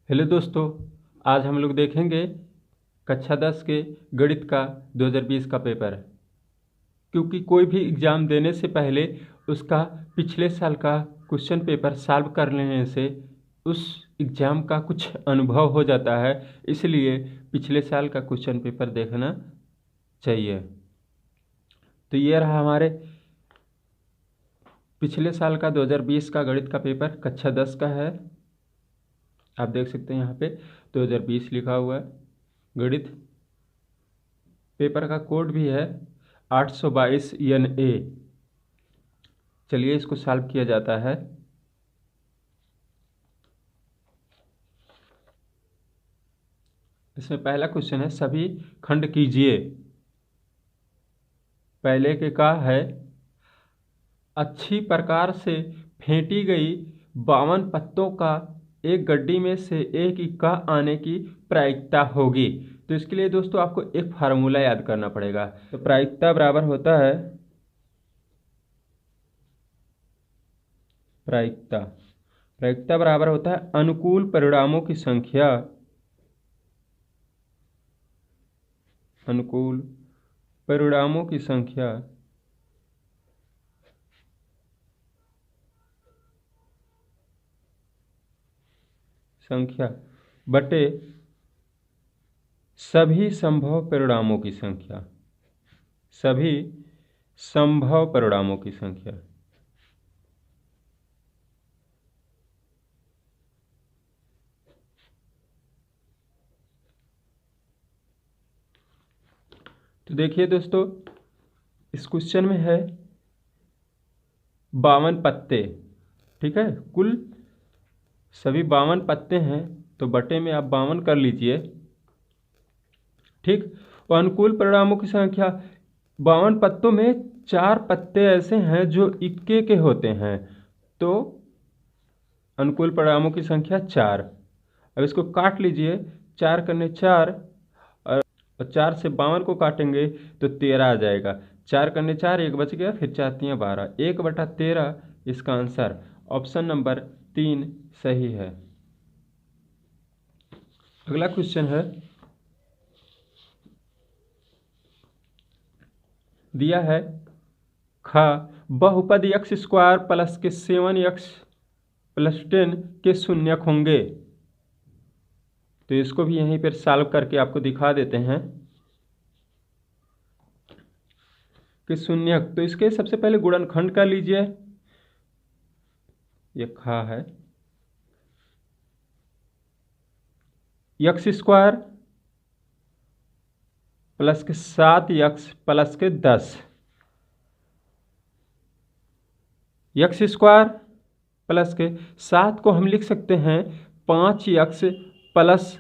Hello दोस्तों, आज हम लोग देखेंगे कक्षा 10 के गणित का 2020 का पेपर। क्योंकि कोई भी एग्ज़ाम देने से पहले उसका पिछले साल का क्वेश्चन पेपर सॉल्व कर लेने से उस एग्ज़ाम का कुछ अनुभव हो जाता है, इसलिए पिछले साल का क्वेश्चन पेपर देखना चाहिए। तो ये रहा हमारे पिछले साल का 2020 का गणित का पेपर, कक्षा 10 का है। आप देख सकते हैं यहाँ पे 2020 लिखा हुआ है। गणित पेपर का कोड भी है 822 NA। चलिए इसको सॉल्व किया जाता है। इसमें पहला क्वेश्चन है, सभी खंड कीजिए। पहले के का है, अच्छी प्रकार से फेंटी गई 52 पत्तों का एक गड्डी में से एक इक्का आने की प्रायिकता होगी। तो इसके लिए दोस्तों आपको एक फार्मूला याद करना पड़ेगा। तो प्रायिकता बराबर होता है, प्रायिकता बराबर होता है अनुकूल परिणामों की संख्या, अनुकूल परिणामों की संख्या बटे सभी संभव परिणामों की संख्या, सभी संभव परिणामों की संख्या। तो देखिए दोस्तों, इस क्वेश्चन में है 52 पत्ते, ठीक है। कुल सभी 52 पत्ते हैं, तो बटे में आप 52 कर लीजिए, ठीक। और अनुकूल परिणामों की संख्या, 52 पत्तों में 4 पत्ते ऐसे हैं जो इक्के के होते हैं, तो अनुकूल परिणामों की संख्या 4। अब इसको काट लीजिए, 4 करने 4 और 4 से 52 को काटेंगे तो 13 आ जाएगा। 4 करने 4, 1 बच गया, फिर 4 तियाँ 12, 1/13 इसका आंसर ऑप्शन नंबर 3 सही है। अगला क्वेश्चन है, दिया है खा बहुपद x² प्लस के 7x प्लस 10 के शून्यक होंगे। तो इसको भी यहीं पर सॉल्व करके आपको दिखा देते हैं कि शून्यक। तो इसके सबसे पहले गुणनखंड कर लीजिए, ये खा है x² प्लस के 7x प्लस के 10, x² प्लस के 7 को हम लिख सकते हैं 5x प्लस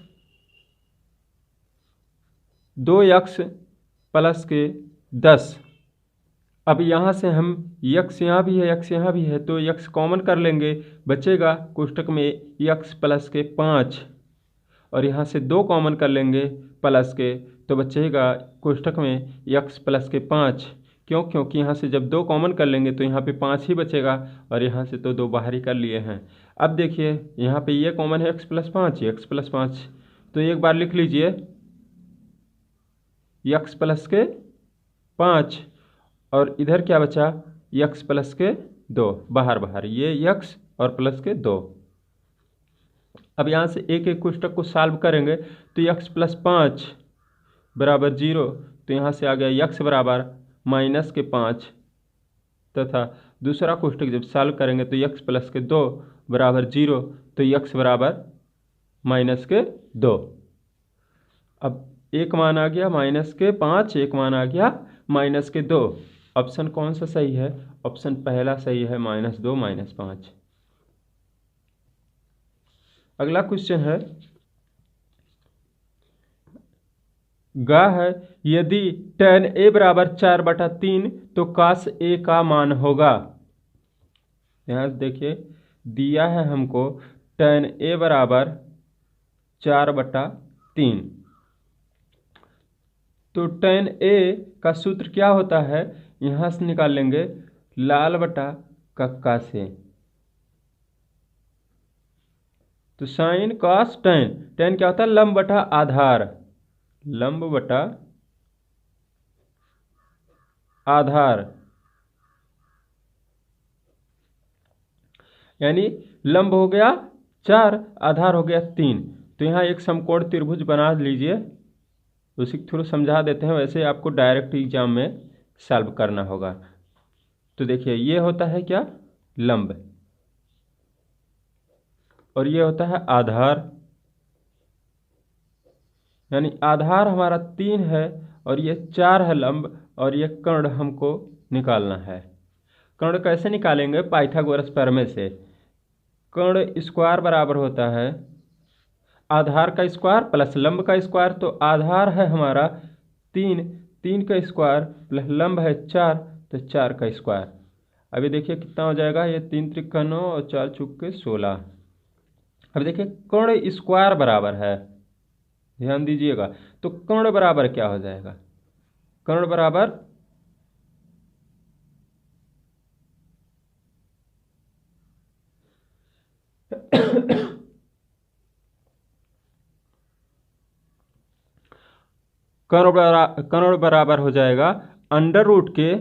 2x प्लस के 10। अब यहाँ से हम x यहाँ भी है, x यहाँ भी है, तो x कॉमन कर लेंगे, बचेगा कोष्टक में x प्लस के 5, और यहाँ से 2 कॉमन कर लेंगे प्लस के, तो बचेगा कोष्टक में x प्लस के 5। क्योंकि यहाँ से जब 2 कॉमन कर लेंगे तो यहाँ पे 5 ही बचेगा, और यहाँ से तो 2 बाहर ही कर लिए हैं। अब देखिए यहाँ पे ये कॉमन है x प्लस 5, तो एक बार लिख लीजिए x प्लस के 5, और इधर क्या बचा, x प्लस के 2, बाहर ये x और प्लस के 2। अब यहाँ से एक एक कोष्टक को सॉल्व करेंगे तो x प्लस 5 बराबर 0, तो यहाँ से आ गया x बराबर माइनस के 5, तथा दूसरा कोष्टक जब सॉल्व करेंगे तो x प्लस के 2 बराबर 0, तो x बराबर माइनस के 2। अब एक मान आ गया माइनस के 5, एक मान आ गया माइनस के 2। ऑप्शन कौन सा सही है? ऑप्शन पहला सही है, -2 -5। अगला क्वेश्चन है, गा है यदि tan a बराबर 4/3 तो cos a का मान होगा। यहाँ देखिए दिया है हमको tan a बराबर 4/3, तो tan a का सूत्र क्या होता है, यहाँ से निकाल लेंगे लाल बटा कक्का से। तो साइन कॉस टेन, टेन क्या होता है? लंब बटा आधार, लंब बटा आधार, यानी लंब हो गया 4, आधार हो गया 3। तो यहाँ एक समकोण त्रिभुज बना लीजिए, उसी के थ्रू समझा देते हैं, वैसे आपको डायरेक्ट एग्जाम में सॉल्व करना होगा। तो देखिए ये होता है क्या? लंब, और ये होता है आधार, यानी आधार हमारा 3 है और ये 4 है लंब, और ये कर्ण हमको निकालना है। कर्ण कैसे निकालेंगे? पाइथागोरस प्रमेय से। कर्ण स्क्वायर बराबर होता है आधार का स्क्वायर प्लस लंब का स्क्वायर। तो आधार है हमारा 3, 3 का स्क्वायर प्लस लंब है 4, तो 4 का स्क्वायर। अभी देखिए कितना हो जाएगा, ये 3 त्रिक 9 और 4 चुक के 16। अब देखिए कर्ण स्क्वायर बराबर है, ध्यान दीजिएगा, तो कर्ण बराबर क्या हो जाएगा? कर्ण बराबर कर्ण बराबर हो जाएगा अंडर रूट के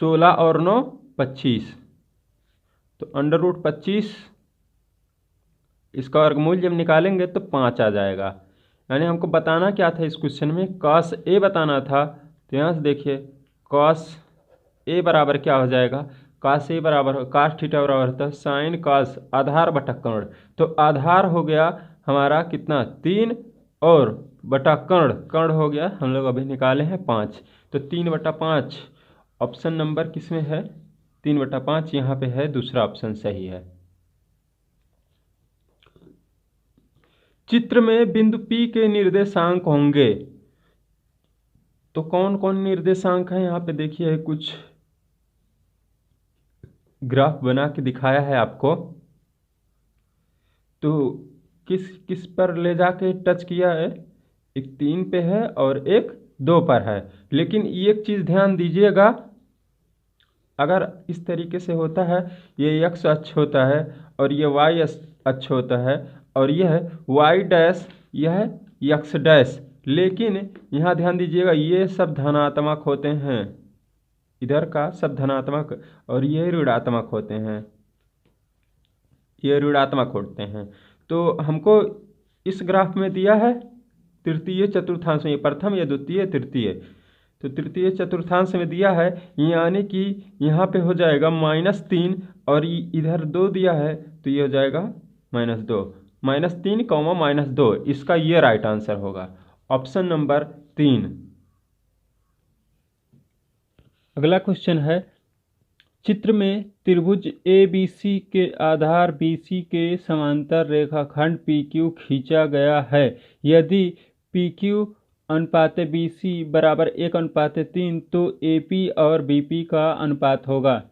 16 और 9 25। तो अंडर रूट 25, इसका वर्गमूल जब निकालेंगे तो 5 आ जाएगा। यानी हमको बताना क्या था इस क्वेश्चन में? कॉस ए बताना था। तो यहाँ से देखिए कॉस ए बराबर क्या हो जाएगा? कॉस ए बराबर कॉस थीटा बराबर होता है साइन कॉस आधार बटा कर्ण। तो आधार हो गया हमारा कितना? 3, और बटा कर्ण, कर्ण हो गया हम लोग अभी निकाले हैं 5। तो 3/5 ऑप्शन नंबर किस में है? 3/5 यहाँ पे है, दूसरा ऑप्शन सही है। चित्र में बिंदु P के निर्देशांक होंगे। तो कौन कौन निर्देशांक है? यहाँ पे देखिए कुछ ग्राफ बना के दिखाया है आपको। तो किस किस पर ले जाके टच किया है? एक 3 पे है और एक 2 पर है। लेकिन एक चीज़ ध्यान दीजिएगा, अगर इस तरीके से होता है, ये x अक्ष होता है और ये y अक्ष होता है, और यह y डैश, यह x डैश, लेकिन यहाँ ध्यान दीजिएगा ये सब धनात्मक होते हैं, इधर का सब धनात्मक और ये ऋणात्मक होते हैं, ये ऋणात्मक होते हैं। तो हमको इस ग्राफ में दिया है तृतीय चतुर्थांश में, ये प्रथम या द्वितीय तृतीय, तो तृतीय चतुर्थांश में दिया है, यानी कि यहाँ पे हो जाएगा -3 और इधर 2 दिया है, तो ये हो जाएगा -2, -3, -2। इसका ये राइट आंसर होगा ऑप्शन नंबर 3। अगला क्वेश्चन है, चित्र में त्रिभुज ABC के आधार BC के समांतर रेखाखंड PQ खींचा गया है। यदि PQ अनुपात BC बराबर 1:3 तो AP और BP का अनुपात होगा।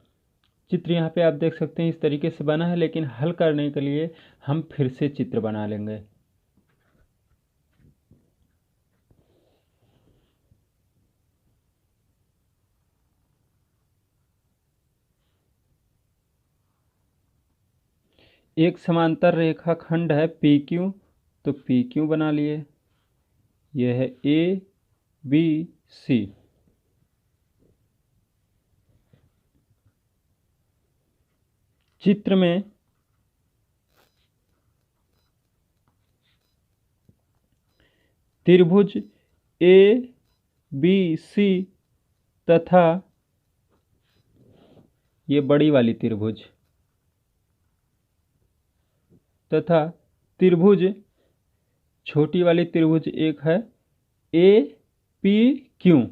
चित्र यहाँ पे आप देख सकते हैं इस तरीके से बना है, लेकिन हल करने के लिए हम फिर से चित्र बना लेंगे। एक समांतर रेखाखंड है PQ, तो PQ बना लिए, यह है ABC। चित्र में त्रिभुज ABC तथा ये बड़ी वाली त्रिभुज तथा त्रिभुज छोटी वाली त्रिभुज एक है APQ,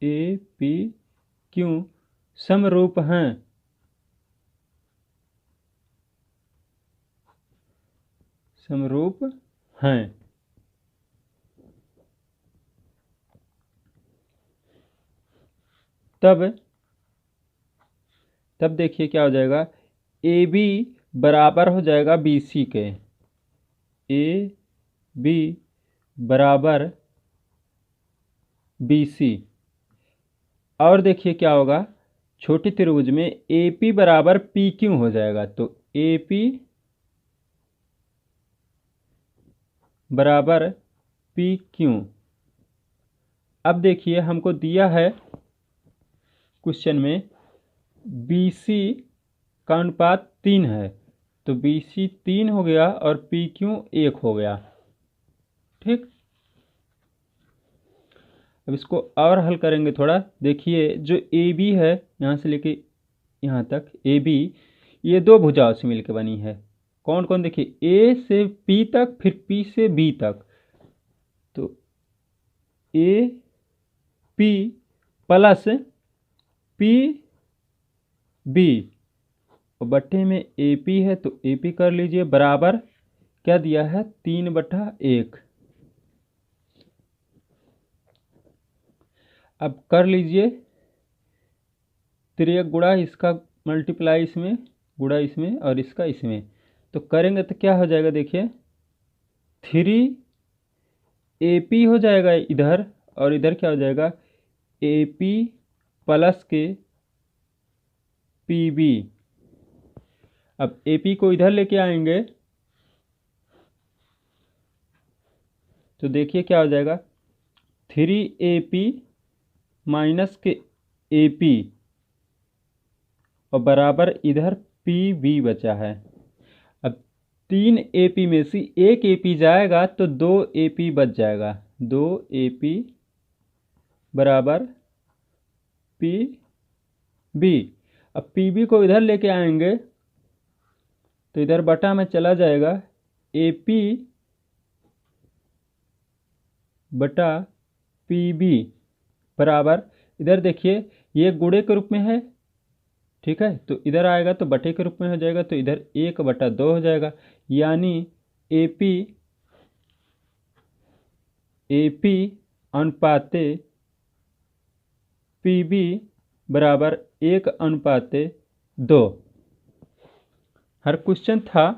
APQ समरूप हैं। समरूप हैं। तब देखिए क्या हो जाएगा, AB बराबर हो जाएगा BC के, AB बराबर BC। और देखिए क्या होगा, छोटी त्रिभुज में ए पी बराबर पी क्यू हो जाएगा। तो ए पी बराबर पी क्यू। अब देखिए हमको दिया है क्वेश्चन में बी सी का अनुपात 3 है, तो बी सी 3 हो गया और पी क्यू 1 हो गया। ठीक, अब इसको और हल करेंगे थोड़ा। देखिए जो ए बी है, यहाँ से लेके यहाँ तक ए बी, ये दो भुजाओं से मिलकर बनी है। कौन कौन, देखिए ए से पी तक, फिर पी से बी तक। तो A P plus P B, और बट्टे में ए पी है तो ए पी कर लीजिए, बराबर क्या दिया है, 3/1। अब कर लीजिए तिर्यक गुणा, इसका मल्टीप्लाई इसमें, गुणा इसमें और इसका इसमें, तो करेंगे तो क्या हो जाएगा, देखिए 3 हो जाएगा इधर, और इधर क्या हो जाएगा, ए पी प्लस के पी बी। अब ए पी को इधर लेके आएंगे तो देखिए क्या हो जाएगा, 3AP माइनस के ए पी, और बराबर इधर पी बी बचा है। अब 3AP में से एक AP जाएगा तो 2AP बच जाएगा, 2AP बराबर पी बी। अब पी बी को इधर लेके आएंगे तो इधर बटा में चला जाएगा, AP बटा पी बी बराबर, इधर देखिए ये गुणे के रूप में है, ठीक है, तो इधर आएगा तो बटे के रूप में हो जाएगा, तो इधर 1/2 हो जाएगा। यानी AP अनुपाते पी बी बराबर 1/2। हर क्वेश्चन था,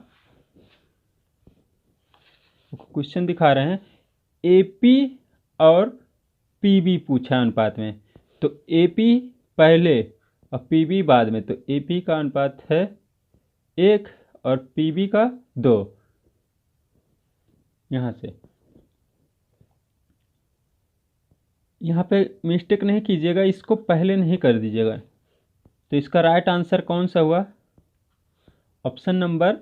क्वेश्चन दिखा रहे हैं, AP और PB पूछा अनुपात में, तो AP पहले और PB बाद में, तो AP का अनुपात है 1 और PB का 2। यहाँ से यहाँ पे मिस्टेक नहीं कीजिएगा, इसको पहले नहीं कर दीजिएगा। तो इसका राइट आंसर कौन सा हुआ, ऑप्शन नंबर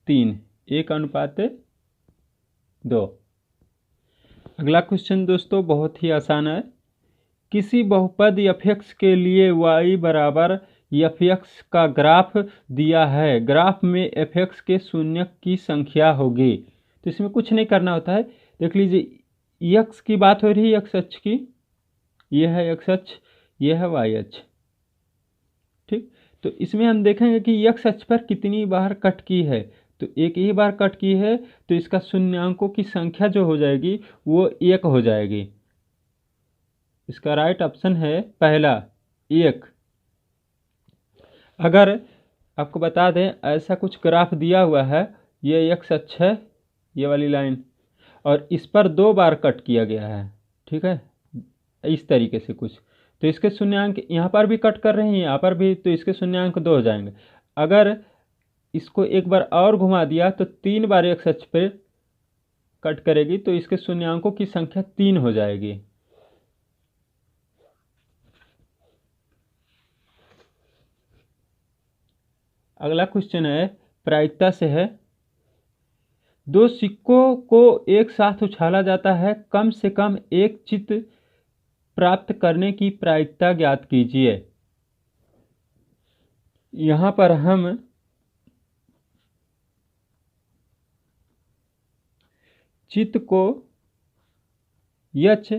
3, 1/2। अगला क्वेश्चन दोस्तों बहुत ही आसान है। किसी बहुपद f(x) के लिए y बराबर f(x) का ग्राफ दिया है, ग्राफ में f(x) के शून्य की संख्या होगी। तो इसमें कुछ नहीं करना होता है, देख लीजिए x की बात हो रही है, x अक्ष की, यह है x अक्ष, यह है y अक्ष। ठीक, तो इसमें हम देखेंगे कि x अक्ष पर कितनी बार कट की है, तो एक ही बार कट की है, तो इसका शून्यांकों की संख्या जो हो जाएगी वो 1 हो जाएगी। इसका राइट ऑप्शन है पहला 1। अगर आपको बता दें ऐसा कुछ ग्राफ दिया हुआ है, ये x अक्ष है, ये वाली लाइन, और इस पर 2 बार कट किया गया है, ठीक है, इस तरीके से कुछ, तो इसके शून्यांक यहाँ पर भी कट कर रहे हैं, यहाँ पर भी, तो इसके शून्यांक 2 हो जाएंगे। अगर इसको एक बार और घुमा दिया तो 3 बार x अक्ष पे कट करेगी, तो इसके शून्यांकों की संख्या 3 हो जाएगी। अगला क्वेश्चन है, प्रायिकता से है, 2 सिक्कों को एक साथ उछाला जाता है, कम से कम एक चित्त प्राप्त करने की प्रायिकता ज्ञात कीजिए। यहाँ पर हम चित्त को यक्ष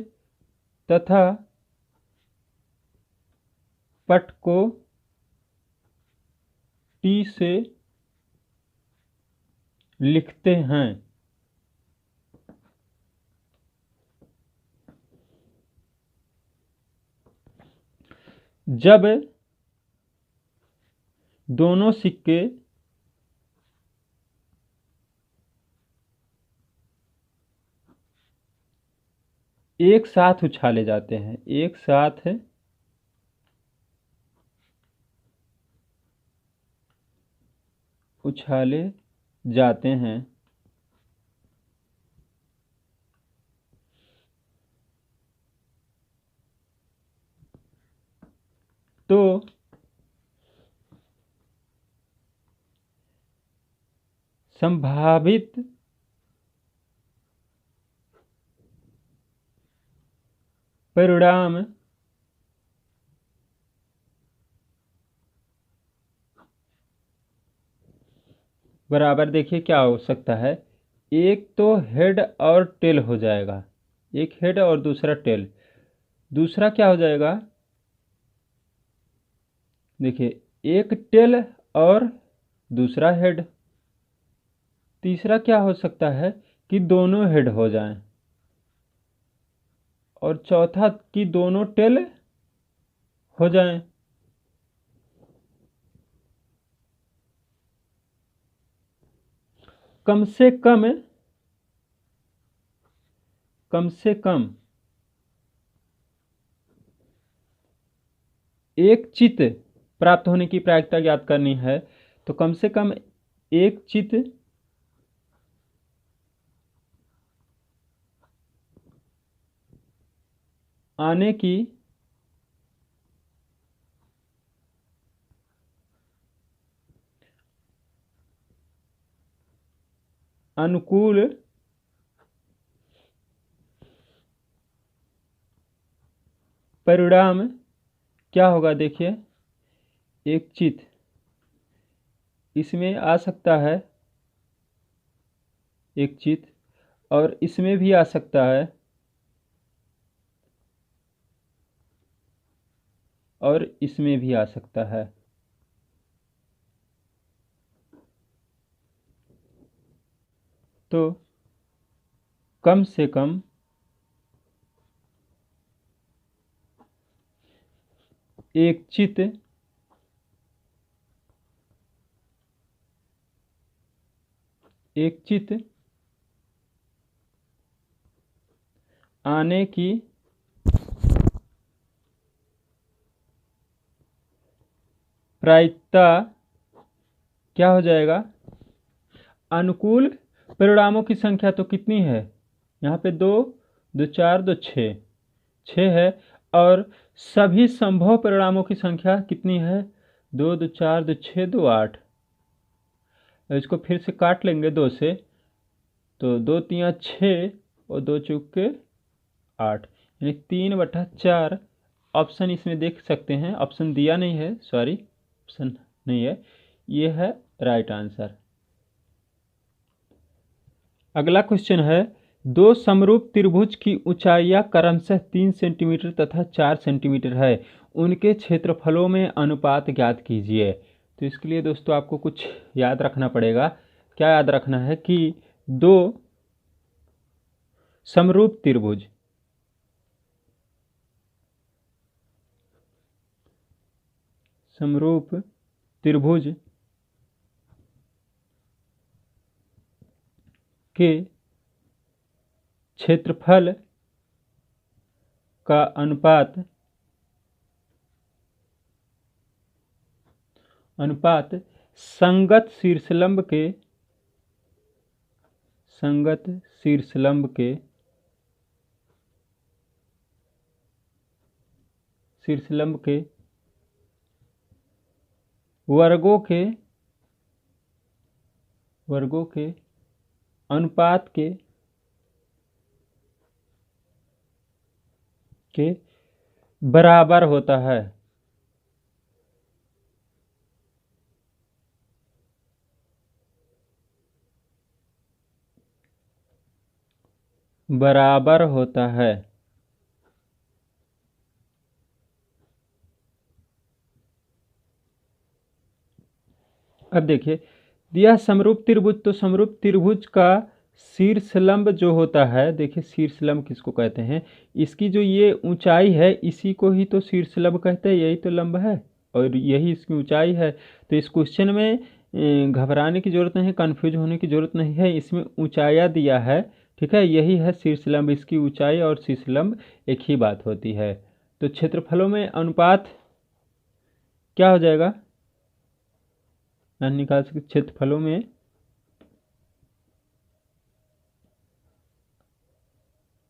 तथा पट को टी से लिखते हैं। जब दोनों सिक्के एक साथ उछाले जाते हैं, एक साथ उछाले जाते हैं तो संभावित परिणाम बराबर, देखिए क्या हो सकता है, एक तो हेड और टेल हो जाएगा, एक हेड और दूसरा टेल, दूसरा क्या हो जाएगा, देखिए एक टेल और दूसरा हेड, तीसरा क्या हो सकता है कि दोनों हेड हो जाएं, और चौथा कि दोनों टेल हो जाएं। कम से कम एक चित्त प्राप्त होने की प्रायिकता ज्ञात करनी है, तो कम से कम एक चित्त आने की अनुकूल परिणाम क्या होगा, देखिए एक चित्त इसमें आ सकता है, एक चित्त और इसमें भी आ सकता है, और इसमें भी आ सकता है। तो कम से कम एक चित्त आने की प्रायिकता क्या हो जाएगा, अनुकूल परिणामों की संख्या तो कितनी है, यहाँ पे 2 2 4 2 6 है, और सभी संभव परिणामों की संख्या कितनी है, 2 2 4 2 6 2 8। इसको फिर से काट लेंगे 2 से, तो 2 3 6 और 2 चौके 8, यानी 3/4। ऑप्शन इसमें देख सकते हैं, ऑप्शन दिया नहीं है, सॉरी ऑप्शन नहीं है, ये है राइट आंसर। अगला क्वेश्चन है, दो समरूप त्रिभुज की ऊंचाइयां क्रमशः 3 सेंटीमीटर तथा 4 सेंटीमीटर है, उनके क्षेत्रफलों में अनुपात ज्ञात कीजिए। तो इसके लिए दोस्तों आपको कुछ याद रखना पड़ेगा। क्या याद रखना है कि दो समरूप त्रिभुज के क्षेत्रफल का अनुपात संगत शीर्षलंब के वर्गों के अनुपात के बराबर होता है। बराबर होता है। अब देखिए, यह समरूप त्रिभुज, तो समरूप त्रिभुज का शीर्षलंब जो होता है, देखिए शीर्षलंब किसको कहते हैं, इसकी जो ये ऊंचाई है इसी को ही तो शीर्षलंब कहते हैं, यही तो लंब है और यही इसकी ऊंचाई है। तो इस क्वेश्चन में घबराने की जरूरत नहीं है, कन्फ्यूज होने की जरूरत नहीं है, इसमें ऊंचाइयाँ दिया है, ठीक है, यही है शीर्षलंब, इसकी ऊंचाई और शीर्षलंब एक ही बात होती है। तो क्षेत्रफलों में अनुपात क्या हो जाएगा, निकाल सकते क्षेत्रफलों में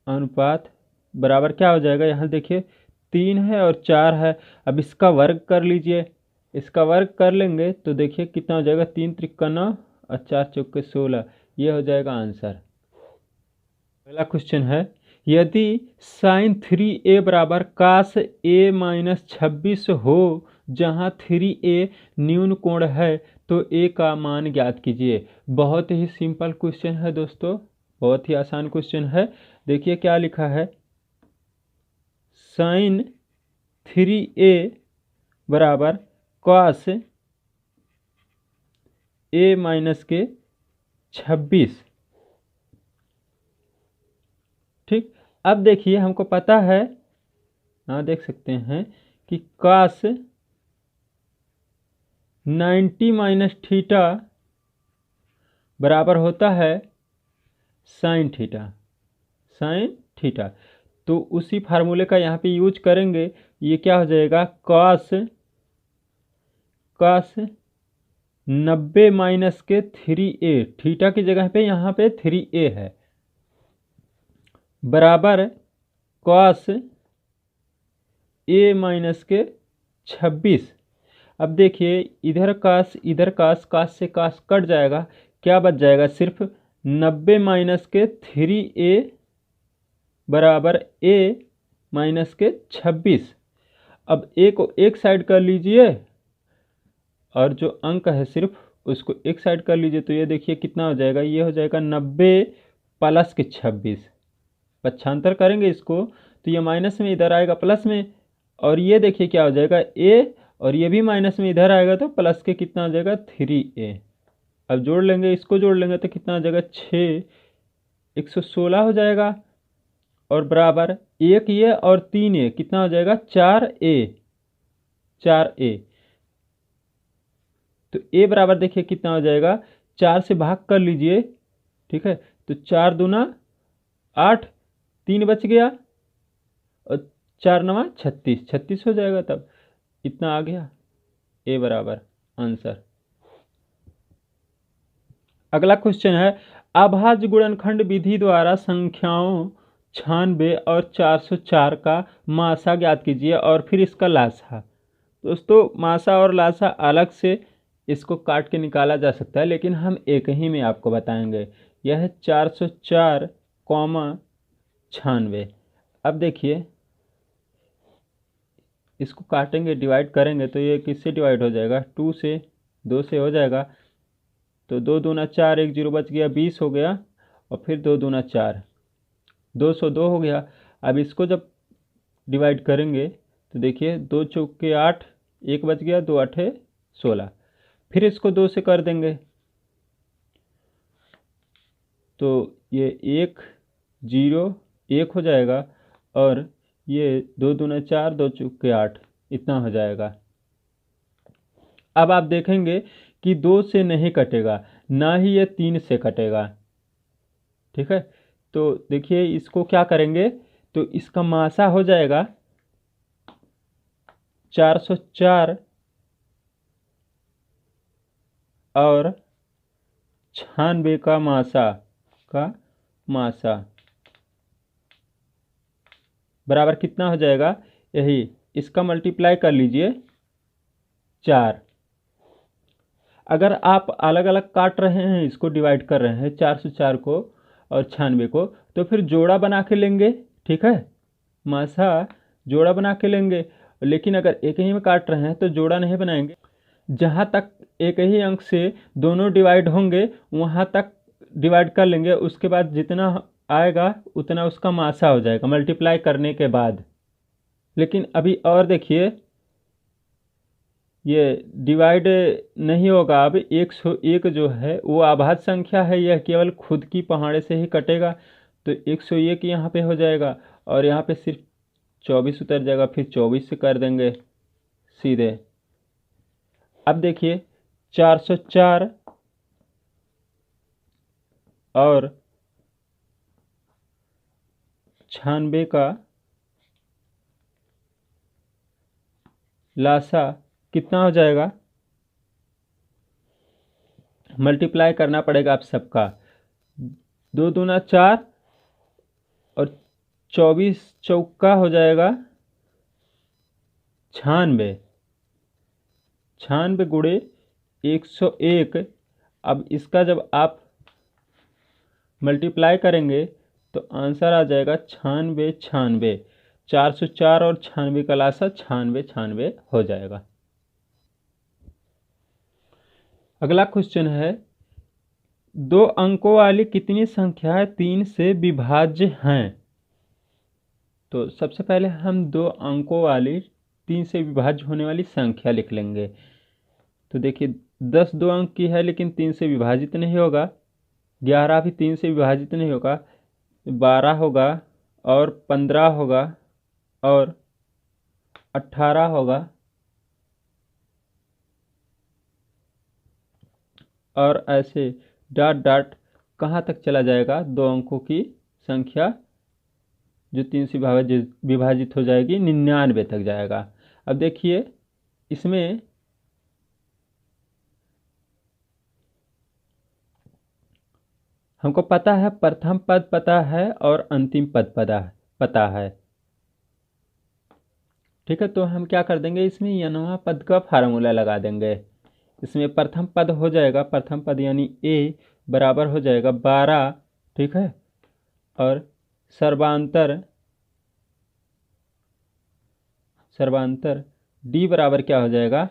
अनुपात बराबर क्या हो जाएगा। यहाँ देखिए 3 है और 4 है। अब इसका वर्ग कर लीजिए। इसका वर्ग कर लेंगे तो देखिए कितना हो जाएगा, 3 त्रिक 9 और 4 चौके 16। ये हो जाएगा आंसर। अगला क्वेश्चन है, यदि साइन 3a बराबर कास a माइनस 26 हो जहाँ 3a न्यून कोण है तो a का मान ज्ञात कीजिए। बहुत ही सिंपल क्वेश्चन है दोस्तों, बहुत ही आसान क्वेश्चन है। देखिए क्या लिखा है, साइन 3a बराबर कॉस a माइनस के 26। ठीक, अब देखिए हमको पता है, हाँ देख सकते हैं कि कॉस 90 माइनस थीटा बराबर होता है साइन थीटा। साइन थीटा तो उसी फार्मूले का यहाँ पे यूज करेंगे। ये क्या हो जाएगा, कॉस 90 माइनस के 3a, थीटा की जगह पे यहाँ पे 3a है, बराबर कॉस a माइनस के 26। अब देखिए इधर कास कास से कास कट जाएगा, क्या बच जाएगा, सिर्फ 90 माइनस के 3a बराबर a माइनस के 26। अब a को एक साइड कर लीजिए और जो अंक है सिर्फ उसको एक साइड कर लीजिए, तो ये देखिए कितना हो जाएगा, ये हो जाएगा 90 प्लस के 26। पक्षांतर करेंगे इसको तो ये माइनस में इधर आएगा प्लस में, और ये देखिए क्या हो जाएगा a, और ये भी माइनस में इधर आएगा तो प्लस के कितना हो जाएगा 3a। अब जोड़ लेंगे, इसको जोड़ लेंगे तो कितना हो जाएगा 6, 116 हो जाएगा, और बराबर 1 ये और 3a कितना हो जाएगा 4a। 4a तो a बराबर देखिए कितना हो जाएगा, 4 से भाग कर लीजिए। ठीक है, तो 4 दूना 8, 3 बच गया और 4 नवा 36, 36 हो जाएगा। तब इतना आ गया a बराबर आंसर। अगला क्वेश्चन है, अभाज्य गुणनखंड विधि द्वारा संख्याओं 96 और 404 का मासा ज्ञात कीजिए और फिर इसका लासा। दोस्तों मासा और लासा अलग से इसको काट के निकाला जा सकता है, लेकिन हम एक ही में आपको बताएंगे। यह है 404 कॉमा 96। अब देखिए इसको काटेंगे, डिवाइड करेंगे तो ये किससे डिवाइड हो जाएगा, 2 से, 2 से हो जाएगा। तो 2 दूना 4, 1 0 बच गया, 20 हो गया, और फिर 2 दूना 4, 202 हो गया। अब इसको जब डिवाइड करेंगे तो देखिए 2 चौके 8, 1 बच गया, 2 8 16। फिर इसको 2 से कर देंगे तो ये 1 0 1 हो जाएगा, और ये 2 दूना 4, 2 चौके 8, इतना हो जाएगा। अब आप देखेंगे कि 2 से नहीं कटेगा, ना ही ये 3 से कटेगा। ठीक है, तो देखिए इसको क्या करेंगे, तो इसका मासा हो जाएगा 404 और 96 का मासा बराबर कितना हो जाएगा, यही इसका मल्टीप्लाई कर लीजिए 4। अगर आप अलग अलग काट रहे हैं, इसको डिवाइड कर रहे हैं 404 को और 96 को, तो फिर जोड़ा बना के लेंगे। ठीक है, मासा जोड़ा बना के लेंगे, लेकिन अगर एक ही में काट रहे हैं तो जोड़ा नहीं बनाएंगे। जहाँ तक एक ही अंक से दोनों डिवाइड होंगे वहाँ तक डिवाइड कर लेंगे, उसके बाद जितना आएगा उतना उसका मासा हो जाएगा मल्टीप्लाई करने के बाद। लेकिन अभी और देखिए ये डिवाइड नहीं होगा। अब 101 जो है वो अभाज्य संख्या है, यह केवल खुद की पहाड़े से ही कटेगा, तो 101 यहाँ पे हो जाएगा, और यहाँ पे सिर्फ 24 उतर जाएगा, फिर 24 से कर देंगे सीधे। अब देखिए 404 और 96 का लासा कितना हो जाएगा, मल्टीप्लाई करना पड़ेगा आप सबका। 2 दूना 4 और 24 चौका हो जाएगा 96। 96 गुणे 101। अब इसका जब आप मल्टीप्लाई करेंगे तो आंसर आ जाएगा 96 96। 404 और 96 का लासा 96 96 हो जाएगा। अगला क्वेश्चन है 2 अंकों वाली कितनी संख्याएं 3 से विभाज्य हैं। तो सबसे पहले हम 2 अंकों वाली 3 से विभाज्य होने वाली संख्या लिख लेंगे। तो देखिए 10 2 अंक की है लेकिन 3 से विभाजित नहीं होगा। 11 भी 3 से विभाजित नहीं होगा। 12 होगा और 15 होगा और 18 होगा और ऐसे डॉट डॉट कहाँ तक चला जाएगा 2 अंकों की संख्या जो 3 से विभाजित हो जाएगी 99 तक जाएगा। अब देखिए इसमें हमको पता है प्रथम पद पता है और अंतिम पद पता है। ठीक है, तो हम क्या कर देंगे इसमें nवां पद का फार्मूला लगा देंगे। इसमें प्रथम पद हो जाएगा, प्रथम पद यानी a बराबर हो जाएगा 12। ठीक है, और सर्वांतर d बराबर क्या हो जाएगा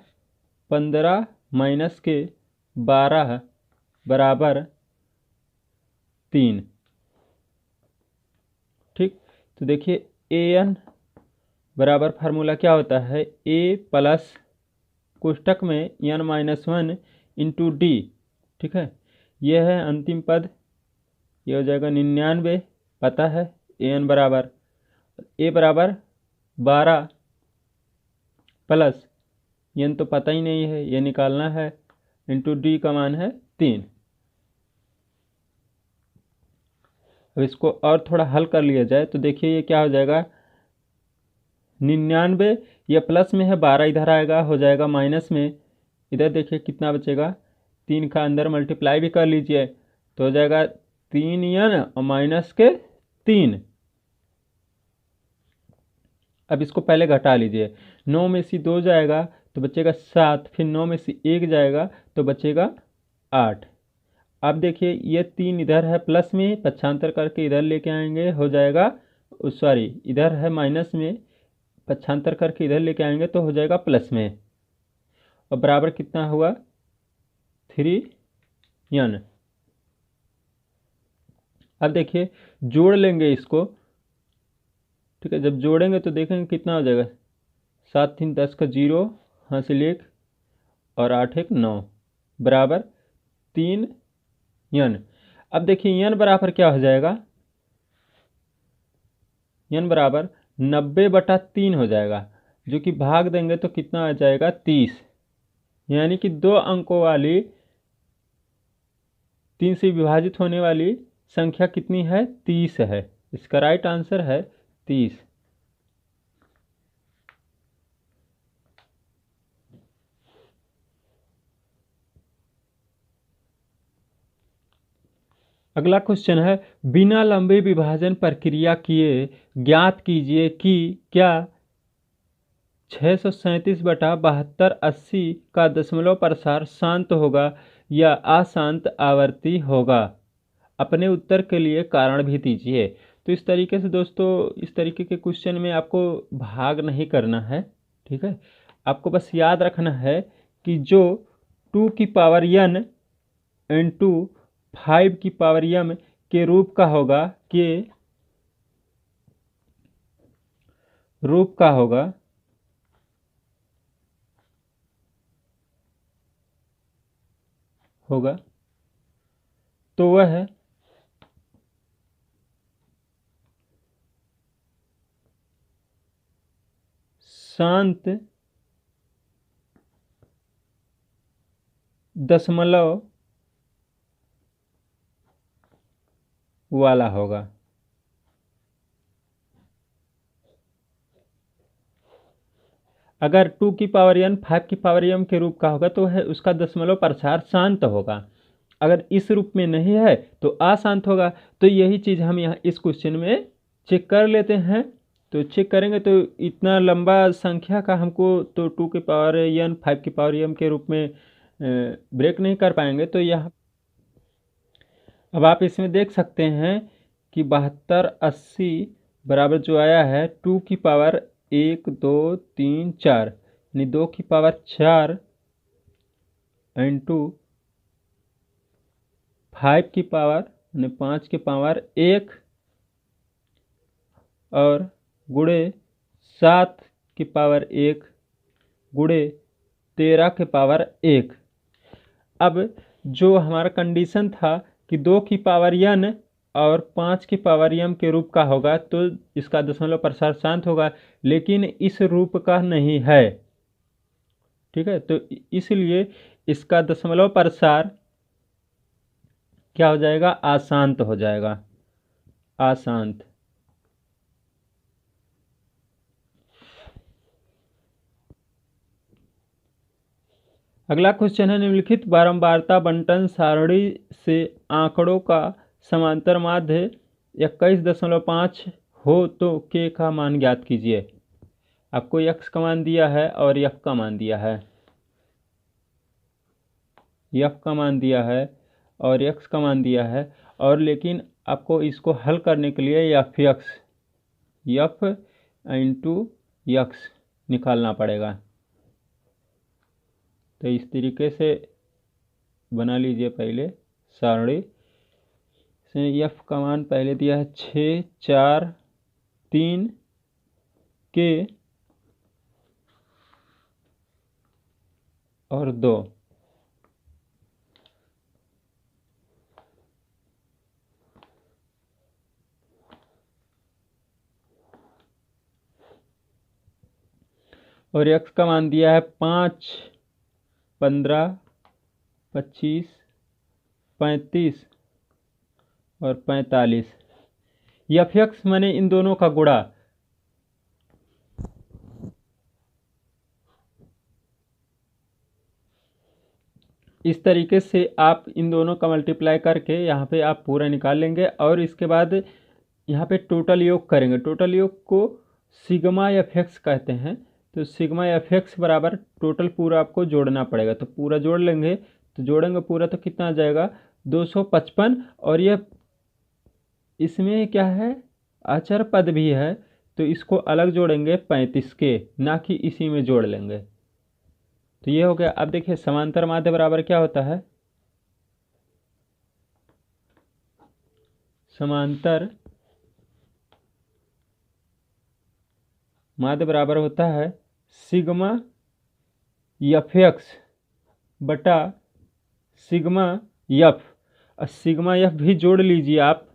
15 माइनस के 12 बराबर 3। ठीक, तो देखिए an बराबर फार्मूला क्या होता है a प्लस कोष्टक में n-1 इंटू डी। ठीक है, यह है अंतिम पद, यह हो जाएगा 99। पता है an बराबर a बराबर 12 प्लस n तो पता ही नहीं है, ये निकालना है, इंटू डी का मान है 3। अब इसको और थोड़ा हल कर लिया जाए तो देखिए ये क्या हो जाएगा 99। ये प्लस में है, 12 इधर आएगा हो जाएगा माइनस में। इधर देखिए कितना बचेगा 3 का अंदर मल्टीप्लाई भी कर लीजिए तो हो जाएगा 3n और माइनस के 3। अब इसको पहले घटा लीजिए, 9 में से 2 जाएगा तो बचेगा 7, फिर 9 में से 1 जाएगा तो बचेगा 8। अब देखिए ये 3 इधर है प्लस में, पक्षांतर करके इधर लेके आएंगे हो जाएगा, सॉरी इधर है माइनस में, पक्षांतर करके इधर लेके आएंगे तो हो जाएगा प्लस में। और बराबर कितना हुआ 3n। अब देखिए जोड़ लेंगे इसको। ठीक है, जब जोड़ेंगे तो देखेंगे कितना हो जाएगा 7 3 10 का 0 हासिल 1 और 8 1 9 बराबर 3n। अब देखिए n बराबर क्या हो जाएगा, n बराबर 90/3 हो जाएगा, जो कि भाग देंगे तो कितना आ जाएगा 30। यानी कि 2 अंकों वाली 3 से विभाजित होने वाली संख्या कितनी है 30 है। इसका राइट आंसर है 30। अगला क्वेश्चन है बिना लंबे विभाजन प्रक्रिया किए ज्ञात कीजिए कि क्या 637/72 का दशमलव प्रसार शांत होगा या अशांत आवर्ती होगा। अपने उत्तर के लिए कारण भी दीजिए। तो इस तरीके से दोस्तों इस तरीके के क्वेश्चन में आपको भाग नहीं करना है। ठीक है, आपको बस याद रखना है कि जो 2 की पावर n इंटू 5 की पावर m के रूप का होगा तो वह है शांत दशमलव वाला होगा। अगर 2 की पावर n 5 की पावर m के रूप का होगा तो है उसका दशमलव प्रसार शांत होगा। अगर इस रूप में नहीं है तो अशांत होगा। तो यही चीज़ हम यहाँ इस क्वेश्चन में चेक कर लेते हैं। तो चेक करेंगे तो इतना लंबा संख्या का हमको तो 2 की पावर n 5 की पावर m के रूप में ब्रेक नहीं कर पाएंगे। तो यहाँ अब आप इसमें देख सकते हैं कि 72 80 बराबर जो आया है 2 की पावर 1 2 3 4 यानी 2 की पावर 4 इंटू 5 की पावर यानी 5 की पावर 1 और गुणे 7 की पावर 1 गुणे 13 की पावर 1। अब जो हमारा कंडीशन था कि 2 की पावर n और 5 की पावर m के रूप का होगा तो इसका दशमलव प्रसार शांत होगा, लेकिन इस रूप का नहीं है। ठीक है, तो इसलिए इसका दशमलव प्रसार क्या हो जाएगा? अशांत हो जाएगा, अशांत। अगला क्वेश्चन है निम्नलिखित बारंबारता बंटन सारणी से आंकड़ों का समांतर माध्य 21.5 हो तो k का मान ज्ञात कीजिए। आपको x का मान दिया है और f का मान दिया है, f का मान दिया है और x का मान दिया है, और लेकिन आपको इसको हल करने के लिए f इंटू x निकालना पड़ेगा। तो इस तरीके से बना लीजिए पहले सारणी से। f का मान पहले दिया है 6 4 3 k और 2। और x का मान दिया है 5 15 25 35 और 45। f(x) माने इन दोनों का गुणा। इस तरीके से आप इन दोनों का मल्टीप्लाई करके यहाँ पे आप पूरा निकाल लेंगे, और इसके बाद यहाँ पे टोटल योग करेंगे। टोटल योग को सिग्मा f(x) कहते हैं। तो सिग्मा f(x) बराबर टोटल पूरा आपको जोड़ना पड़ेगा। तो पूरा जोड़ लेंगे, तो जोड़ेंगे पूरा तो कितना आ जाएगा? 255। और यह इसमें क्या है? अचर पद भी है, तो इसको अलग जोड़ेंगे 35 के, ना कि इसी में जोड़ लेंगे। तो ये हो गया। अब देखिए समांतर माध्य बराबर क्या होता है? समांतर माध्य बराबर होता है सिग्मा f(x) बटा सिग्मा f। और सिग्मा f भी जोड़ लीजिए आप।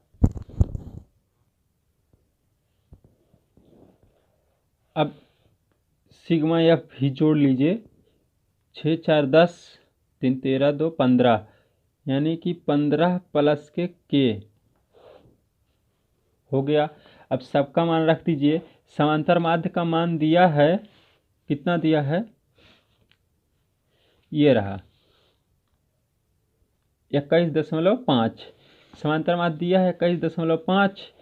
अब सिग्मा f भी जोड़ लीजिए। 6 4 10 3 13 2 15 यानी कि 15 प्लस के k हो गया। अब सबका मान रख दीजिए। समांतर माध्य का मान दिया है, कितना दिया है? ये रहा 21.5। समांतर माध्य दिया है 21.5,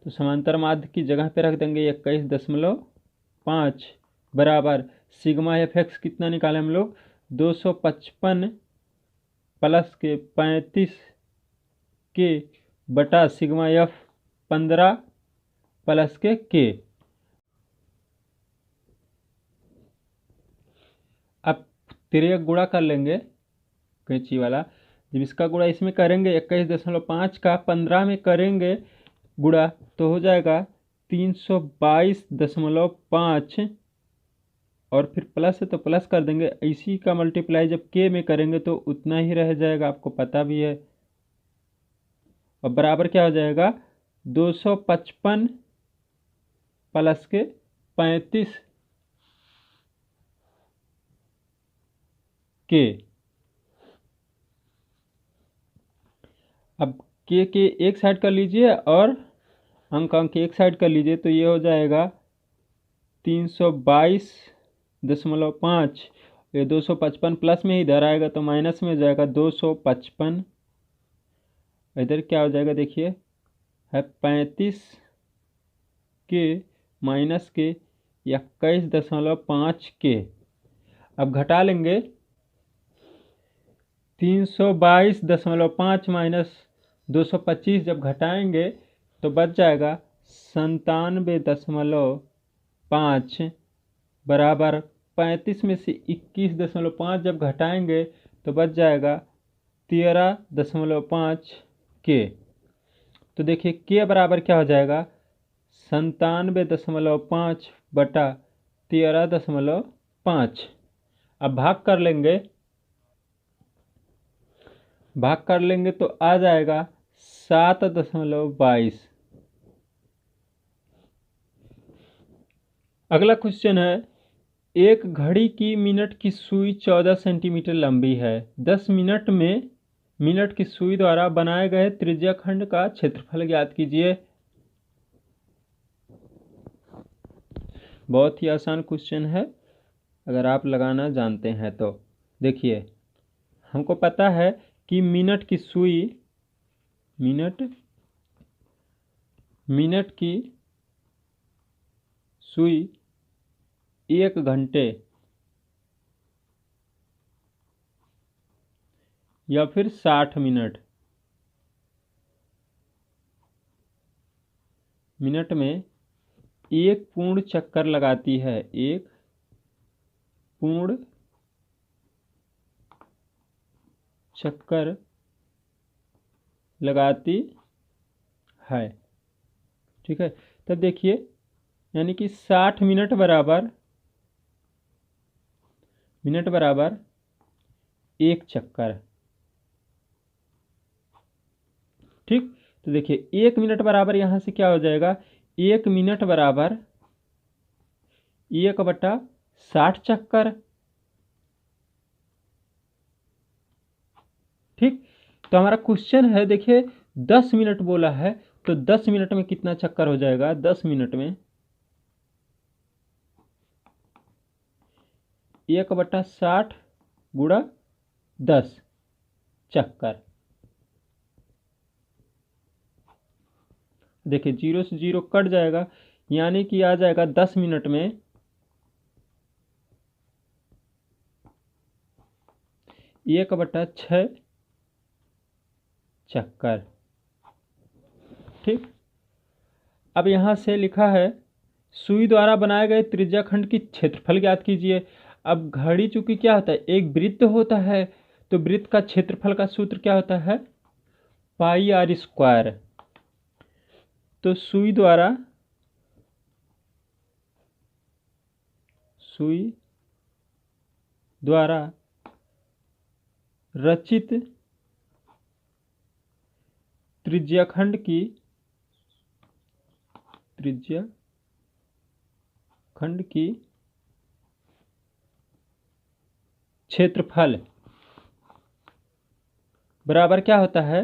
तो समांतर माध्य की जगह पे रख देंगे 21.5 बराबर सिग्मा f(x) कितना निकाले हम लोग? 255 प्लस के 35 के बटा सिग्मा f 15 प्लस के k। अब तिर्यक गुणा कर लेंगे कैंची वाला। जब इसका गुणा इसमें करेंगे 21.5 का 15 में करेंगे गुणा तो हो जाएगा 322.5, और फिर प्लस है तो प्लस कर देंगे। इसी का मल्टीप्लाई जब k में करेंगे तो उतना ही रह जाएगा, आपको पता भी है। और बराबर क्या हो जाएगा? 255 प्लस के 35 के। अब के एक साइड कर लीजिए और अंक एक साइड कर लीजिए, तो ये हो जाएगा 322.5। ये 255 प्लस में ही इधर आएगा तो माइनस में हो जाएगा 255 इधर क्या हो जाएगा देखिए, है 35 के माइनस के 21.5 के। अब घटा लेंगे, 322.5 माइनस 225 जब घटाएंगे तो बच जाएगा 97.5 बराबर 35 में से 21.5 जब घटाएंगे तो बच जाएगा 13.5 के। तो देखिए के बराबर क्या हो जाएगा, 97.5 बटा 13.5। अब भाग कर लेंगे तो आ जाएगा 7.22। अगला क्वेश्चन है, एक घड़ी की मिनट की सुई 14 सेंटीमीटर लंबी है। 10 मिनट में मिनट की सुई द्वारा बनाए गए त्रिज्याखंड का क्षेत्रफल ज्ञात कीजिए। बहुत ही आसान क्वेश्चन है अगर आप लगाना जानते हैं तो। देखिए हमको पता है कि मिनट की सुई 1 घंटे या फिर 60 मिनट में एक पूर्ण चक्कर लगाती है। एक पूर्ण चक्कर लगाती है, ठीक है। तब देखिए यानी कि 60 मिनट बराबर एक चक्कर, ठीक। तो देखिए 1 मिनट बराबर यहां से क्या हो जाएगा, 1 मिनट बराबर 1/60 चक्कर, ठीक। तो हमारा क्वेश्चन है, देखिए 10 मिनट बोला है तो 10 मिनट में कितना चक्कर हो जाएगा, 10 मिनट में 1/60 गुणा 10 चक्कर। देखिए 0 से 0 कट जाएगा, यानी कि आ जाएगा 10 मिनट में 1/6 चक्कर, ठीक। अब यहां से लिखा है सुई द्वारा बनाए गए त्रिज्याखंड की क्षेत्रफल ज्ञात कीजिए। अब घड़ी चूंकि क्या होता है, एक वृत्त होता है, तो वृत्त का क्षेत्रफल का सूत्र क्या होता है, पाई आर स्क्वायर। तो सुई द्वारा रचित त्रिज्याखंड की क्षेत्रफल बराबर क्या होता है,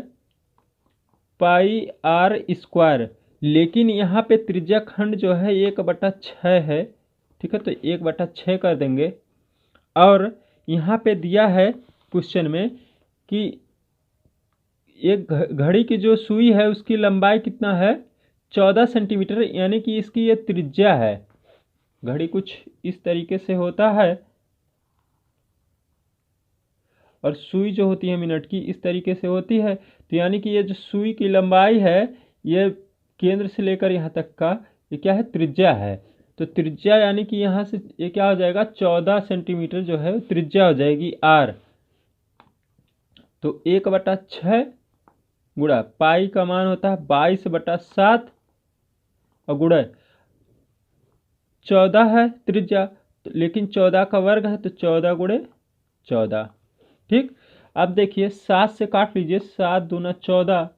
पाई आर स्क्वायर। लेकिन यहाँ पे त्रिज्याखंड जो है 1/6 है, ठीक है। तो 1/6 कर देंगे। और यहाँ पे दिया है क्वेश्चन में कि एक घड़ी की जो सुई है उसकी लंबाई कितना है, 14 सेंटीमीटर, यानी कि इसकी ये त्रिज्या है। घड़ी कुछ इस तरीके से होता है और सुई जो होती है मिनट की इस तरीके से होती है। तो यानी कि ये जो सुई की लंबाई है, ये केंद्र से लेकर यहाँ तक का ये क्या है, त्रिज्या है। तो त्रिज्या यानी कि यहाँ से ये क्या हो जाएगा, 14 सेंटीमीटर जो है त्रिज्या हो जाएगी आर। तो 1/6 गुणा पाई का मान होता है 22/7 और गुणा 14 है त्रिज्या, लेकिन 14 का वर्ग है तो 14 गुणे 14, ठीक। अब देखिए 7 से काट लीजिए, 7 दूना 14,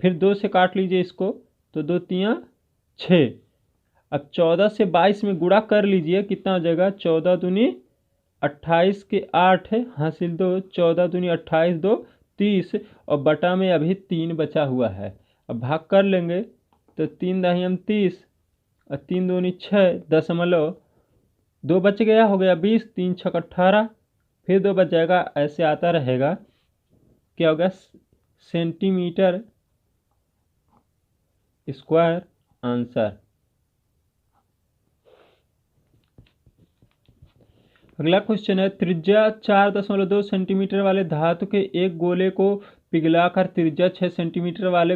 फिर 2 से काट लीजिए इसको, तो 2 तियां 6। अब 14 से 22 में गुणा कर लीजिए, कितना हो जाएगा, 14 दूनी 28 के 8 है, हासिल 2, 14 दूनी 28, 2 30 और बटा में अभी 3 बचा हुआ है। अब भाग कर लेंगे तो 3 दाहियम 30 और 3 दूनी 6 दशमलव 2 बच गया, हो गया 20, 3 छक 18, फिर 2 बच जाएगा, ऐसे आता रहेगा। क्या होगा, सेंटीमीटर स्क्वायर आंसर। अगला क्वेश्चन है, त्रिज्या 4.2 सेंटीमीटर वाले धातु के एक गोले को पिघलाकर त्रिज्या 6 सेंटीमीटर वाले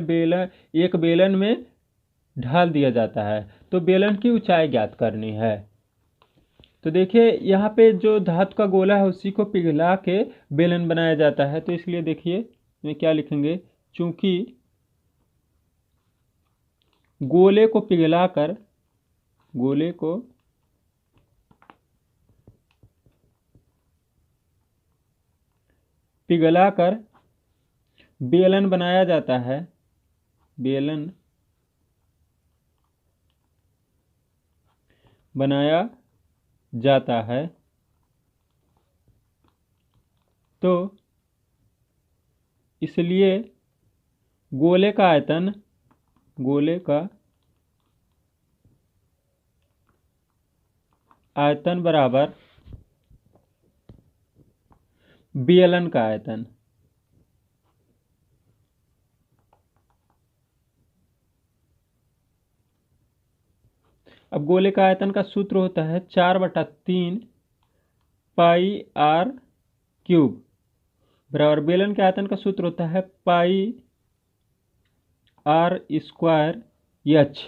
एक बेलन में ढाल दिया जाता है, तो बेलन की ऊंचाई ज्ञात करनी है। तो देखिए यहाँ पे जो धातु का गोला है उसी को पिघला के बेलन बनाया जाता है, तो इसलिए देखिए मैं क्या लिखेंगे, चूंकि गोले को पिघलाकर बेलन बनाया जाता है, बेलन बनाया जाता है, तो इसलिए गोले का आयतन बराबर बेलन का आयतन। अब गोले का आयतन का सूत्र होता है 4/3 पाई r क्यूब बराबर बेलन के आयतन का सूत्र होता है पाई r स्क्वायर h।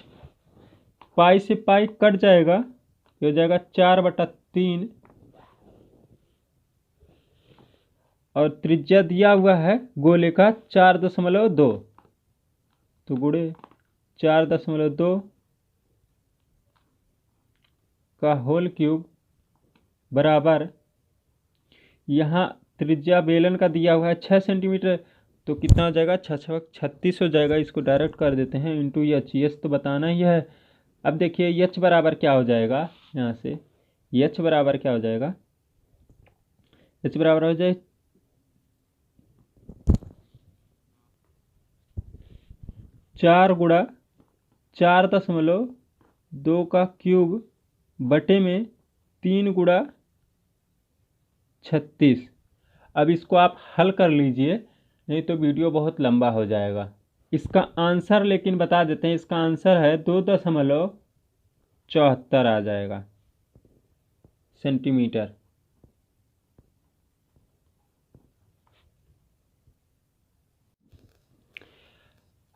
पाई से पाई कट जाएगा, ये हो जाएगा 4/3 और त्रिज्या दिया हुआ है गोले का 4.2, तो गुणे 4.2 का होल क्यूब बराबर, यहाँ त्रिज्या बेलन का दिया हुआ है 6 सेंटीमीटर, तो कितना हो जाएगा, 36 हो जाएगा। इसको डायरेक्ट कर देते हैं इंटू एच, तो बताना ही है। अब देखिए एच बराबर क्या हो जाएगा, यहाँ से एच बराबर क्या हो जाएगा, एच बराबर हो जाए 4 गुणा 4.2 का क्यूब बटे में 3 गुणा 36। अब इसको आप हल कर लीजिए, नहीं तो वीडियो बहुत लंबा हो जाएगा। इसका आंसर लेकिन बता देते हैं, इसका आंसर है 2.74 आ जाएगा सेंटीमीटर।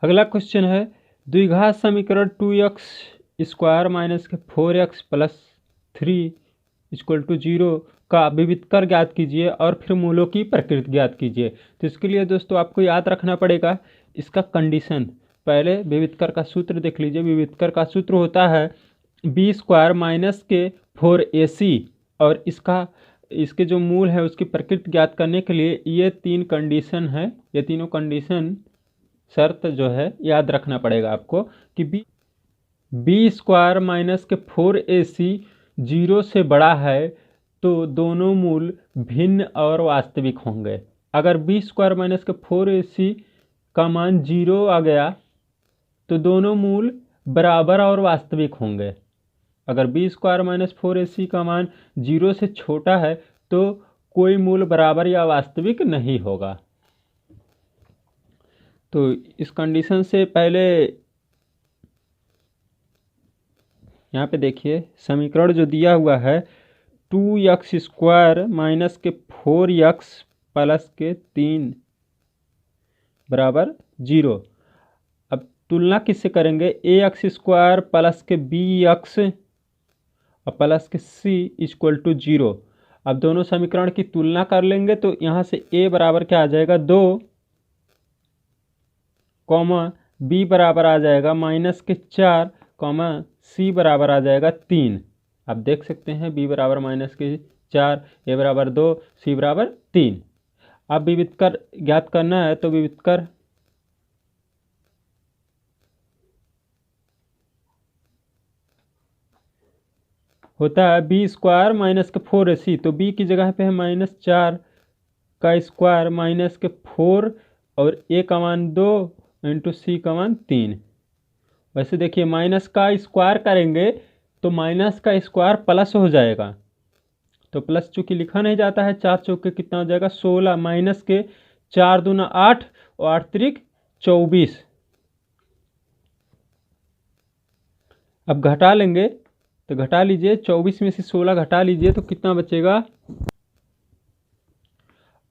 अगला क्वेश्चन है, द्विघात समीकरण 2x square minus 4x plus 3 equal to 0 का विविधकर ज्ञात कीजिए और फिर मूलों की प्रकृति ज्ञात कीजिए। तो इसके लिए दोस्तों आपको याद रखना पड़ेगा इसका कंडीशन। पहले विविधकर का सूत्र देख लीजिए। विविधकर का सूत्र होता है b स्क्वायर माइनस के 4ac और इसके जो मूल है उसकी प्रकृति ज्ञात करने के लिए ये 3 कंडीशन है, ये तीनों कंडीशन शर्त जो है याद रखना पड़ेगा आपको कि b स्क्वायर माइनस के 4ac 0 से बड़ा है तो दोनों मूल भिन्न और वास्तविक होंगे। अगर b स्क्वायर माइनस के 4ac का मान 0 आ गया तो दोनों मूल बराबर और वास्तविक होंगे। अगर b स्क्वायर माइनस 4ac का मान 0 से छोटा है तो कोई मूल बराबर या वास्तविक नहीं होगा। तो इस कंडीशन से पहले यहाँ पे देखिए समीकरण जो दिया हुआ है 2x स्क्वायर माइनस के 4x प्लस के 3 बराबर 0। अब तुलना किससे करेंगे, ax स्क्वायर प्लस के bx और प्लस के c इक्वल टू 0। अब दोनों समीकरण की तुलना कर लेंगे तो यहाँ से a बराबर क्या आ जाएगा 2, b बराबर आ जाएगा माइनस के 4, c बराबर आ जाएगा 3। आप देख सकते हैं b बराबर माइनस के 4, a बराबर 2, c बराबर 3। अब विविधकर ज्ञात करना है तो विविधकर होता है b स्क्वायर माइनस के 4ac, तो b की जगह पे है -4 का स्क्वायर माइनस के 4 और a का मान 2 इंटू c का मान 3। वैसे देखिए माइनस का स्क्वायर करेंगे तो माइनस का स्क्वायर प्लस हो जाएगा, तो प्लस चूंकि लिखा नहीं जाता है 4 चौके कितना हो जाएगा 16, माइनस के 4 दूना 8 और 8 त्रिक 24। अब घटा लेंगे तो घटा लीजिए, 24 में से 16 घटा लीजिए तो कितना बचेगा,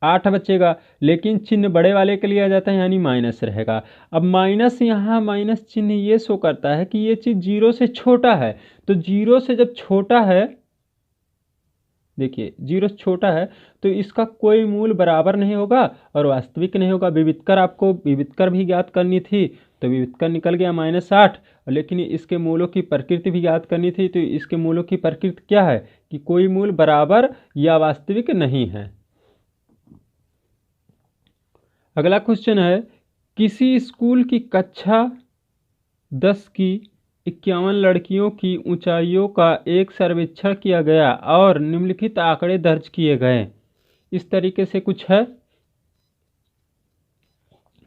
8 बचेगा। लेकिन चिन्ह बड़े वाले के लिए आ जाता है, यानी माइनस रहेगा। अब माइनस, यहाँ माइनस चिन्ह ये शो करता है कि ये चीज़ 0 से छोटा है। तो 0 से जब छोटा है, देखिए 0 से छोटा है तो इसका कोई मूल बराबर नहीं होगा और वास्तविक नहीं होगा। विविधकर, आपको विविधकर भी ज्ञात करनी थी तो विविधकर निकल गया -8। लेकिन इसके मूलों की प्रकृति भी ज्ञात करनी थी, तो इसके मूलों की प्रकृति क्या है कि कोई मूल बराबर या वास्तविक नहीं है। अगला क्वेश्चन है, किसी स्कूल की कक्षा 10 की 51 लड़कियों की ऊंचाइयों का एक सर्वेक्षण किया गया और निम्नलिखित आंकड़े दर्ज किए गए। इस तरीके से कुछ है,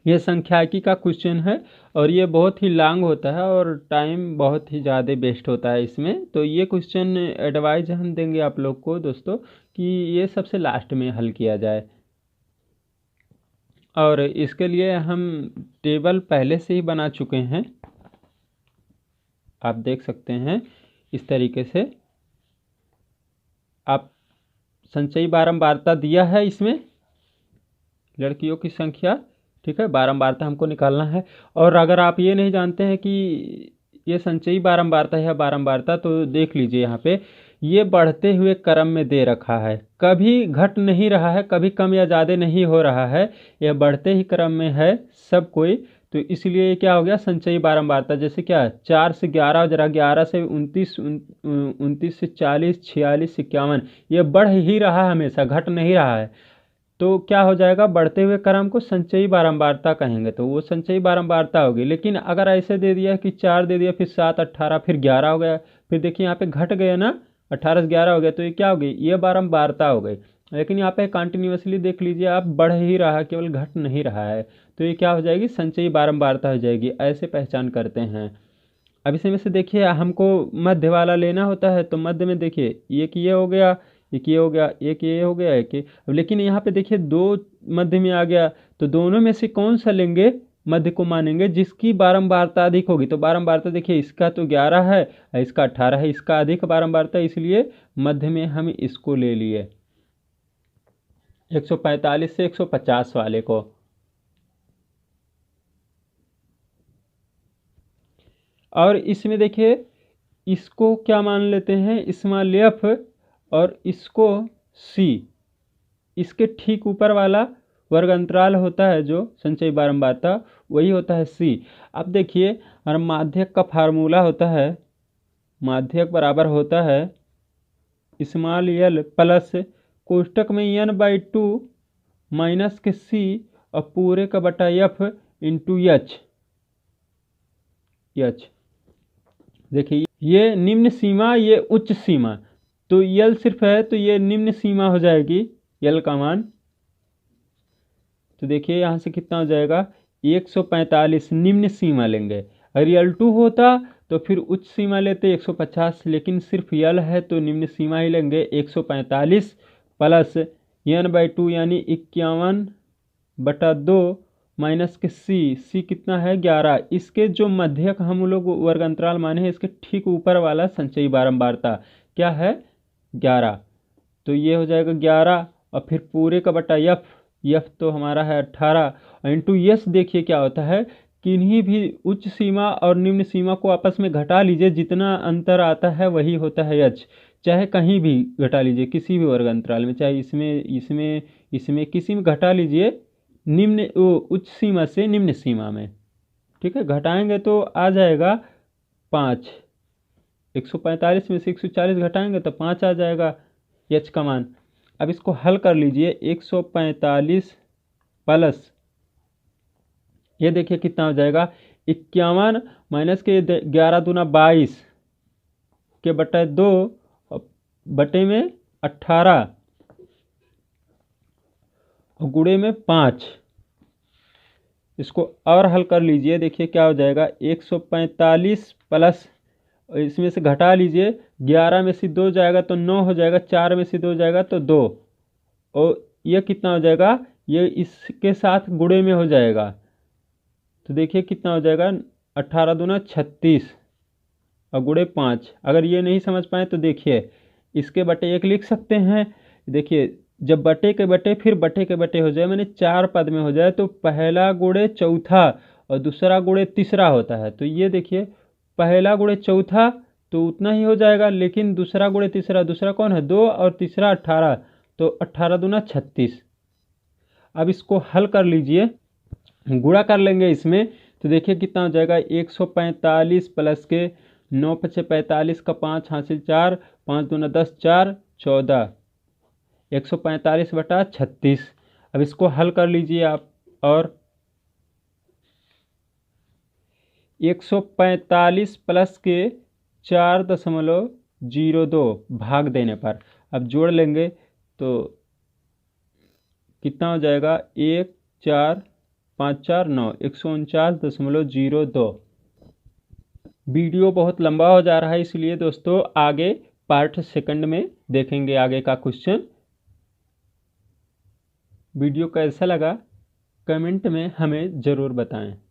यह सांख्यिकी का क्वेश्चन है और ये बहुत ही लॉन्ग होता है और टाइम बहुत ही ज़्यादा वेस्ट होता है इसमें। तो ये क्वेश्चन एडवाइज हम देंगे आप लोग को दोस्तों कि ये सबसे लास्ट में हल किया जाए, और इसके लिए हम टेबल पहले से ही बना चुके हैं, आप देख सकते हैं। इस तरीके से आप संचयी बारंबारता दिया है इसमें, लड़कियों की संख्या, ठीक है, बारंबारता हमको निकालना है। और अगर आप ये नहीं जानते हैं कि ये संचयी बारंबारता है या बारंबारता, तो देख लीजिए यहाँ पे ये बढ़ते हुए क्रम में दे रखा है, कभी घट नहीं रहा है, कभी कम या ज़्यादा नहीं हो रहा है, यह बढ़ते ही क्रम में है सब कोई। तो इसलिए ये क्या हो गया, संचयी बारंबारता। जैसे क्या 4 से 11, जरा 11 से 29, 29 से 40, 46 से 51, ये बढ़ ही रहा है हमेशा, घट नहीं रहा है। तो क्या हो जाएगा, बढ़ते हुए क्रम को संचयी बारंबारता कहेंगे, तो वो संचयी बारंबारता होगी। लेकिन अगर ऐसे दे दिया कि 4 दे दिया, फिर 7, 18, फिर 11 हो गया, फिर देखिए यहाँ पे घट गया ना, 18 से 11 हो गया, तो ये क्या हो गई, ये बारंबारता हो गई। लेकिन यहाँ पे कंटिन्यूसली देख लीजिए आप, बढ़ ही रहा है, केवल घट नहीं रहा है, तो ये क्या हो जाएगी, संचयी बारंबारता हो जाएगी। ऐसे पहचान करते हैं। अब इसमें से देखिए हमको मध्य वाला लेना होता है, तो मध्य में देखिए एक ये हो गया, एक ये हो गया, एक ये हो गया, एक ये। लेकिन यहाँ पे देखिए 2 मध्य में आ गया, तो दोनों में से कौन सा लेंगे, मध्य को मानेंगे जिसकी बारंबारता अधिक होगी। तो बारंबारता देखिए इसका तो 11 है, इसका 18 है, इसका अधिक बारंबारता, इसलिए मध्य में हम इसको ले लिए, 145 से 150 वाले को। और इसमें देखिए इसको क्या मान लेते हैं, स्मॉल एफ, और इसको सी। इसके ठीक ऊपर वाला वर्ग अंतराल होता है जो संचयी बारंबारता, वही होता है सी। अब देखिए हमारा माध्यक का फार्मूला होता है, माध्यक बराबर होता है स्मॉल एल प्लस कोष्टक में n/2 माइनस के सी और पूरे का बटा एफ इंटू एच। देखिए ये निम्न सीमा, ये उच्च सीमा, तो यल सिर्फ है तो ये निम्न सीमा हो जाएगी यल का मान। तो देखिए यहाँ से कितना हो जाएगा, 145 निम्न सीमा लेंगे। अगर यल 2 होता तो फिर उच्च सीमा लेते 150, लेकिन सिर्फ यल है तो निम्न सीमा ही लेंगे 145 प्लस n/2 यानी 51/2 माइनस के सी कितना है 11। इसके जो मध्यक हम लोग वर्ग अंतराल माने हैं, इसके ठीक ऊपर वाला संचयी बारंबारता क्या है 11, तो ये हो जाएगा 11 और फिर पूरे का बटा एफ तो हमारा है 18 इंटू यस। देखिए क्या होता है, किन्हीं भी उच्च सीमा और निम्न सीमा को आपस में घटा लीजिए, जितना अंतर आता है वही होता है एच। चाहे कहीं भी घटा लीजिए, किसी भी वर्ग अंतराल में, चाहे इसमें किसी में घटा लीजिए, निम्न उच्च सीमा से निम्न सीमा में, ठीक है। घटाएंगे तो आ जाएगा 5, 145 में से 140 घटाएंगे तो 5 आ जाएगा एच का मान। अब इसको हल कर लीजिए, 145 प्लस ये देखिए कितना हो जाएगा, 51 माइनस के 11 दूना 22 के बटे 2 बटे में 18 और गुणे में 5। इसको और हल कर लीजिए, देखिए क्या हो जाएगा, 145 प्लस इसमें से घटा लीजिए, 11 में से 2 जाएगा तो 9 हो जाएगा, 4 में से 2 जाएगा तो 2, और यह कितना हो जाएगा ये इसके साथ गुणे में हो जाएगा, तो देखिए कितना हो जाएगा, 18 दूना 36 और गुणे 5। अगर ये नहीं समझ पाए तो देखिए इसके बटे 1 लिख सकते हैं। देखिए जब बटे के बटे फिर बटे के बटे हो जाए, मैंने 4 पद में हो जाए, तो पहला गुणे चौथा और दूसरा गुणे तीसरा होता है। तो ये देखिए पहला गुणे चौथा तो उतना ही हो जाएगा, लेकिन दूसरा गुणे तीसरा, दूसरा कौन है 2 और तीसरा 18, तो 18 दूना 36। अब इसको हल कर लीजिए, गुणा कर लेंगे इसमें, तो देखिए कितना हो जाएगा, 145 प्लस के 9 पचे 45 का 5 हासिल 4, 5 दूना 10, 4 14, 145 बटा 36। अब इसको हल कर लीजिए आप, और 145 प्लस के 4.02 भाग देने पर अब जोड़ लेंगे तो कितना हो जाएगा, 1 4 5 4 9, 149.02। वीडियो बहुत लंबा हो जा रहा है, इसलिए दोस्तों आगे पार्ट सेकंड में देखेंगे आगे का क्वेश्चन। वीडियो कैसा लगा कमेंट में हमें ज़रूर बताएं।